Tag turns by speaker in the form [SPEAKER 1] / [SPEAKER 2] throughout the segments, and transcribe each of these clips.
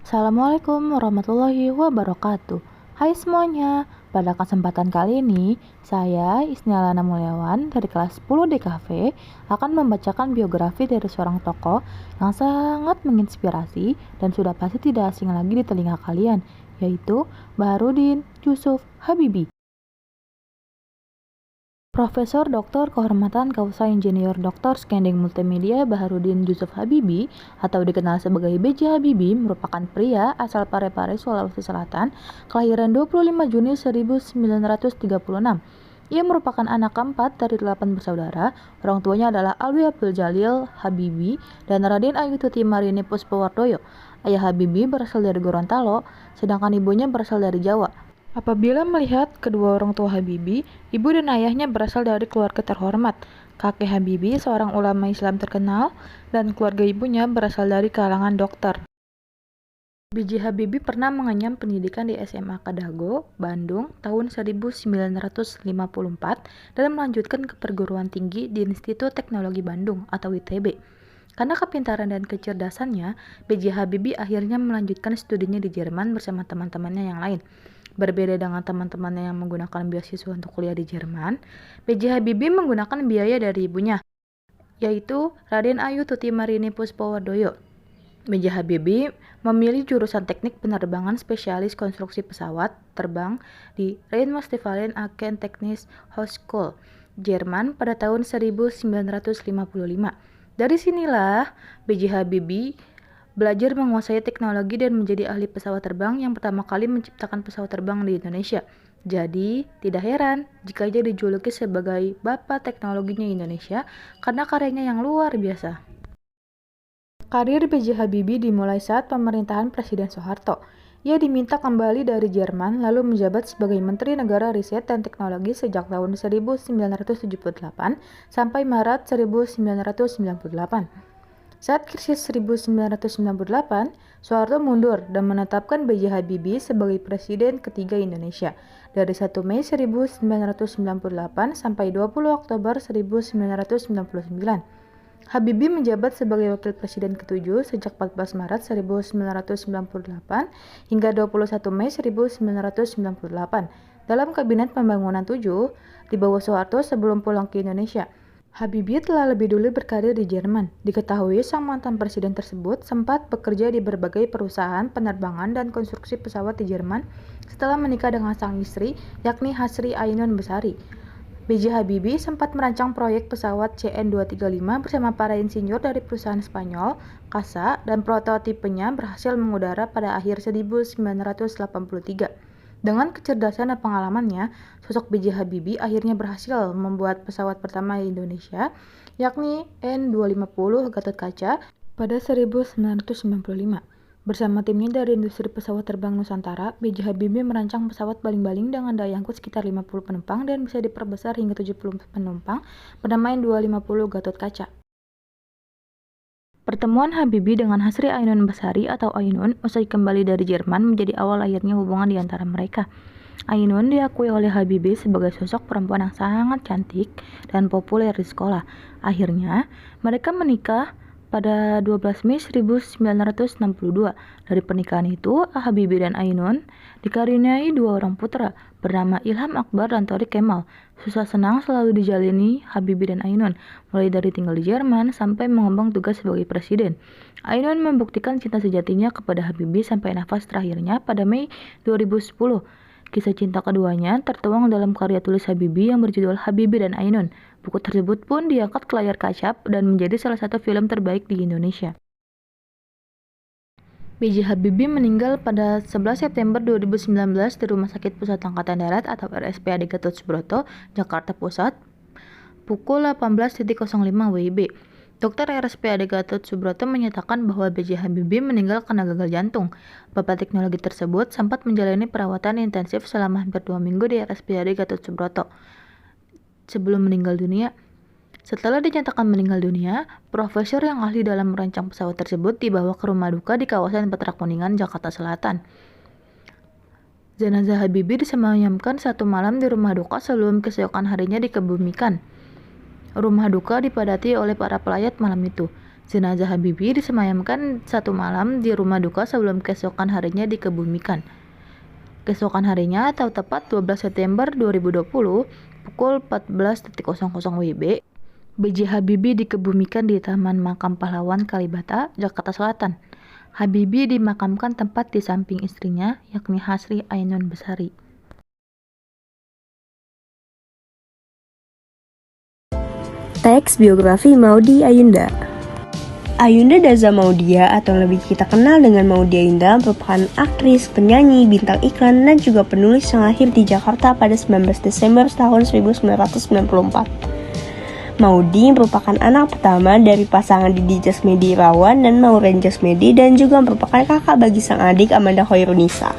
[SPEAKER 1] Assalamualaikum warahmatullahi wabarakatuh. Hai semuanya, pada kesempatan kali ini, saya Isnialana Mulyawan dari kelas 10 DKV akan membacakan biografi dari seorang tokoh yang sangat menginspirasi dan sudah pasti tidak asing lagi di telinga kalian, yaitu Baharudin Yusuf Habibie. Profesor Dr. Kehormatan Kausa Insinyur Dr. Skanding Multimedia Baharudin Yusuf Habibie atau dikenal sebagai B.J. Habibie merupakan pria asal Parepare, Sulawesi Selatan, kelahiran 25 Juni 1936. Ia merupakan anak keempat dari 8 bersaudara. Orang tuanya adalah Alwi Abdul Jalil Habibie dan Raden Ayu Tuti Marini Puspawardoyo. Ayah Habibie berasal dari Gorontalo, sedangkan ibunya berasal dari Jawa. Apabila melihat kedua orang tua Habibie, ibu dan ayahnya berasal dari keluarga terhormat. Kakek Habibie seorang ulama Islam terkenal dan keluarga ibunya berasal dari kalangan dokter. B.J. Habibie pernah mengenyam pendidikan di SMA Kadago, Bandung tahun 1954 dan melanjutkan ke perguruan tinggi di Institut Teknologi Bandung atau ITB. Karena kepintaran dan kecerdasannya, B.J. Habibie akhirnya melanjutkan studinya di Jerman bersama teman-temannya yang lain. Berbeda dengan teman-temannya yang menggunakan beasiswa untuk kuliah di Jerman, B.J. Habibie menggunakan biaya dari ibunya, yaitu Raden Ayu Tuti Marini Puspawardoyo. B.J. Habibie memilih jurusan teknik penerbangan spesialis konstruksi pesawat terbang di Rheinland-Westfalen Aachen Technische Hochschule, Jerman pada tahun 1955. Dari sinilah B.J. Habibie belajar menguasai teknologi dan menjadi ahli pesawat terbang yang pertama kali menciptakan pesawat terbang di Indonesia. Jadi, tidak heran jika ia dijuluki sebagai Bapak Teknologinya Indonesia karena karyanya yang luar biasa. Karir B.J. Habibie dimulai saat pemerintahan Presiden Soeharto. Ia diminta kembali dari Jerman lalu menjabat sebagai Menteri Negara Riset dan Teknologi sejak tahun 1978 sampai Maret 1998. Saat krisis 1998, Soeharto mundur dan menetapkan B.J. Habibie sebagai Presiden ketiga Indonesia dari 1 Mei 1998 sampai 20 Oktober 1999. Habibie menjabat sebagai Wakil Presiden ke-7 sejak 14 Maret 1998 hingga 21 Mei 1998 dalam Kabinet Pembangunan 7 di bawah Soeharto sebelum pulang ke Indonesia. Habibie telah lebih dulu berkarir di Jerman. Diketahui sang mantan presiden tersebut sempat bekerja di berbagai perusahaan penerbangan dan konstruksi pesawat di Jerman setelah menikah dengan sang istri, yakni Hasri Ainun Besari. B.J. Habibie sempat merancang proyek pesawat CN-235 bersama para insinyur dari perusahaan Spanyol, CASA, dan prototipenya berhasil mengudara pada akhir 1983. Dengan kecerdasan dan pengalamannya, sosok B.J. Habibie akhirnya berhasil membuat pesawat pertama di Indonesia, yakni N250 Gatotkaca pada 1995. Bersama timnya dari industri pesawat terbang Nusantara, B.J. Habibie merancang pesawat baling-baling dengan daya angkut sekitar 50 penumpang dan bisa diperbesar hingga 70 penumpang bernama N250 Gatotkaca. Pertemuan Habibie dengan Hasri Ainun Besari atau Ainun usai kembali dari Jerman menjadi awal lahirnya hubungan di antara mereka. Ainun diakui oleh Habibie sebagai sosok perempuan yang sangat cantik dan populer di sekolah. Akhirnya, mereka menikah pada 12 Mei 1962. Dari pernikahan itu, Habibie dan Ainun dikaruniai 2 orang putra bernama Ilham Akbar dan Thorik Kemal. Susah senang selalu dijalani Habibie dan Ainun, mulai dari tinggal di Jerman sampai mengembang tugas sebagai presiden. Ainun membuktikan cinta sejatinya kepada Habibie sampai nafas terakhirnya pada Mei 2010. Kisah cinta keduanya tertuang dalam karya tulis Habibie yang berjudul Habibie dan Ainun. Buku tersebut pun diangkat ke layar kaca dan menjadi salah satu film terbaik di Indonesia. B.J. Habibie meninggal pada 11 September 2019 di Rumah Sakit Pusat Angkatan Darat atau RSPAD Gatot Subroto, Jakarta Pusat, pukul 18.05 WIB. Dokter RSPAD Gatot Subroto menyatakan bahwa B.J. Habibie meninggal karena gagal jantung. Bapak teknologi tersebut sempat menjalani perawatan intensif selama hampir 2 minggu di RSPAD Gatot Subroto sebelum meninggal dunia. Setelah dinyatakan meninggal dunia, profesor yang ahli dalam merancang pesawat tersebut dibawa ke rumah duka di kawasan Petra Kuningan, Jakarta Selatan. Jenazah Habibie disemayamkan 1 malam di rumah duka sebelum keesokan harinya dikebumikan. Rumah duka dipadati oleh para pelayat malam itu. Jenazah Habibie disemayamkan 1 malam di rumah duka sebelum keesokan harinya dikebumikan. Keesokan harinya atau tepat 12 September 2020 pukul 14.00 WIB, B.J. Habibie dikebumikan di Taman Makam Pahlawan Kalibata, Jakarta Selatan. Habibie dimakamkan tepat di samping istrinya, yakni Hasri Ainun Besari.
[SPEAKER 2] Teks biografi Maudy Ayunda. Ayunda Daza Maudia atau lebih kita kenal dengan Maudy Ayunda merupakan aktris, penyanyi, bintang iklan, dan juga penulis yang lahir di Jakarta pada 19 Desember tahun 1994. Maudy merupakan anak pertama dari pasangan Didi Jasmedi Irawan dan Maureen Jasmedi dan juga merupakan kakak bagi sang adik Amanda Hoirunisa.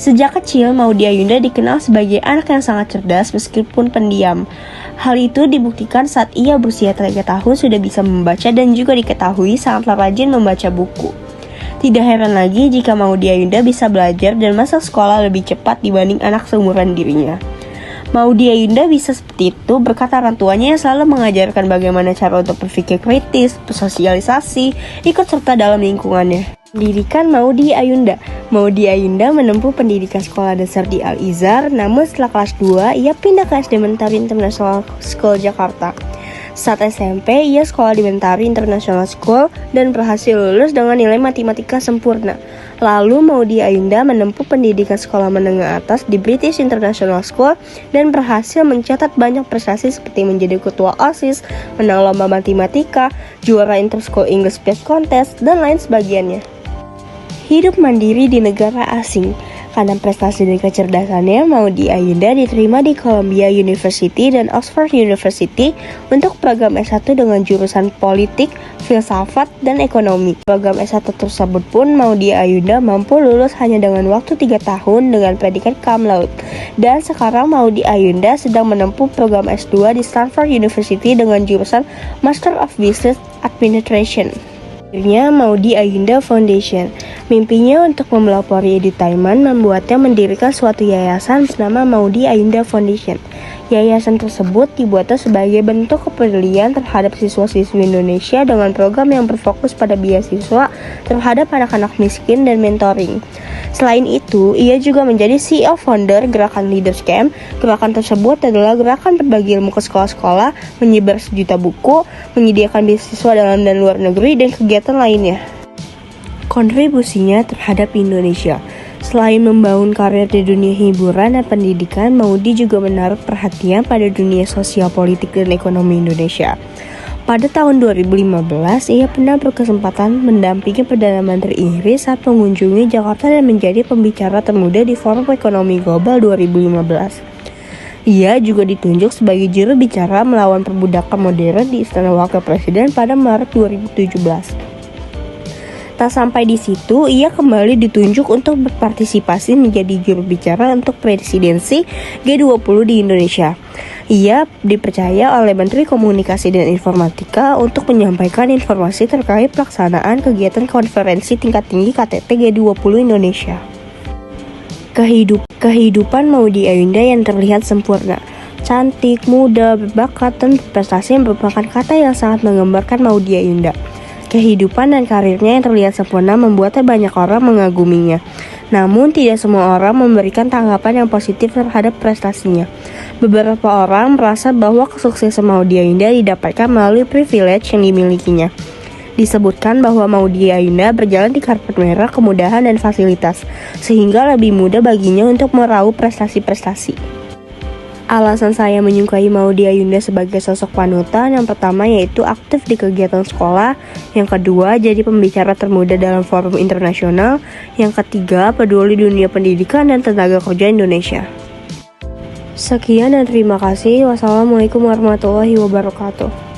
[SPEAKER 2] Sejak kecil, Maudy Ayunda dikenal sebagai anak yang sangat cerdas meskipun pendiam. Hal itu dibuktikan saat ia berusia 3 tahun sudah bisa membaca dan juga diketahui sangatlah rajin membaca buku. Tidak heran lagi jika Maudy Ayunda bisa belajar dan masuk sekolah lebih cepat dibanding anak seumuran dirinya. Maudy Ayunda bisa seperti itu berkat orang tuanya yang selalu mengajarkan bagaimana cara untuk berpikir kritis, bersosialisasi, ikut serta dalam lingkungannya. Pendidikan Maudy Ayunda. Maudy Ayunda menempuh pendidikan sekolah dasar di Al-Izhar, namun setelah kelas 2, ia pindah ke SD Mentari International School Jakarta. Saat SMP, ia sekolah di Mentari International School dan berhasil lulus dengan nilai matematika sempurna. Lalu Maudy Ayunda menempuh pendidikan sekolah menengah atas di British International School dan berhasil mencatat banyak prestasi seperti menjadi ketua OSIS, menang lomba matematika, juara Interschool English Speech Contest, dan lain sebagainya. Hidup mandiri di negara asing. Karena prestasi dan kecerdasannya, Maudy Ayunda diterima di Columbia University dan Oxford University untuk program S1 dengan jurusan politik, filsafat, dan ekonomi. Program S1 tersebut pun Maudy Ayunda mampu lulus hanya dengan waktu 3 tahun dengan predikat cum laude. Dan sekarang Maudy Ayunda sedang menempuh program S2 di Stanford University dengan jurusan Master of Business Administration. Akhirnya Maudy Ayunda Foundation. Mimpinya untuk mempelopori edutainment membuatnya mendirikan suatu yayasan bernama Maudy Ayunda Foundation. Yayasan tersebut dibuatnya sebagai bentuk kepedulian terhadap siswa-siswi Indonesia dengan program yang berfokus pada beasiswa terhadap anak-anak miskin dan mentoring. Selain itu, ia juga menjadi CEO founder Gerakan Leaders Camp. Gerakan tersebut adalah gerakan berbagi ilmu ke sekolah-sekolah, menyebar 1 juta buku, menyediakan beasiswa dalam dan luar negeri, dan kegiatan lainnya. Kontribusinya terhadap Indonesia. Selain membangun karir di dunia hiburan dan pendidikan, Maudy juga menaruh perhatian pada dunia sosial, politik, dan ekonomi Indonesia. Pada tahun 2015, ia pernah berkesempatan mendampingi Perdana Menteri Inggris saat mengunjungi Jakarta dan menjadi pembicara termuda di Forum Ekonomi Global 2015. Ia juga ditunjuk sebagai juru bicara melawan perbudakan modern di Istana Wakil Presiden pada Maret 2017. Tak sampai di situ, ia kembali ditunjuk untuk berpartisipasi menjadi juru bicara untuk presidensi G20 di Indonesia. Ia dipercaya oleh Menteri Komunikasi dan Informatika untuk menyampaikan informasi terkait pelaksanaan kegiatan konferensi tingkat tinggi KTT G20 Indonesia. Kehidupan Maudy Ayunda yang terlihat sempurna. Cantik, muda, berbakat, dan berprestasi merupakan kata yang sangat menggambarkan Maudy Ayunda. Kehidupan dan karirnya yang terlihat sempurna membuatnya banyak orang mengaguminya. Namun tidak semua orang memberikan tanggapan yang positif terhadap prestasinya. Beberapa orang merasa bahwa kesuksesan Maudy Ayunda didapatkan melalui privilege yang dimilikinya. Disebutkan bahwa Maudy Ayunda berjalan di karpet merah kemudahan dan fasilitas, sehingga lebih mudah baginya untuk meraup prestasi-prestasi. Alasan saya menyukai Maudy Ayunda sebagai sosok panutan yang pertama yaitu aktif di kegiatan sekolah, yang kedua jadi pembicara termuda dalam forum internasional, yang ketiga peduli dunia pendidikan dan tenaga kerja Indonesia. Sekian dan terima kasih. Wassalamualaikum warahmatullahi wabarakatuh.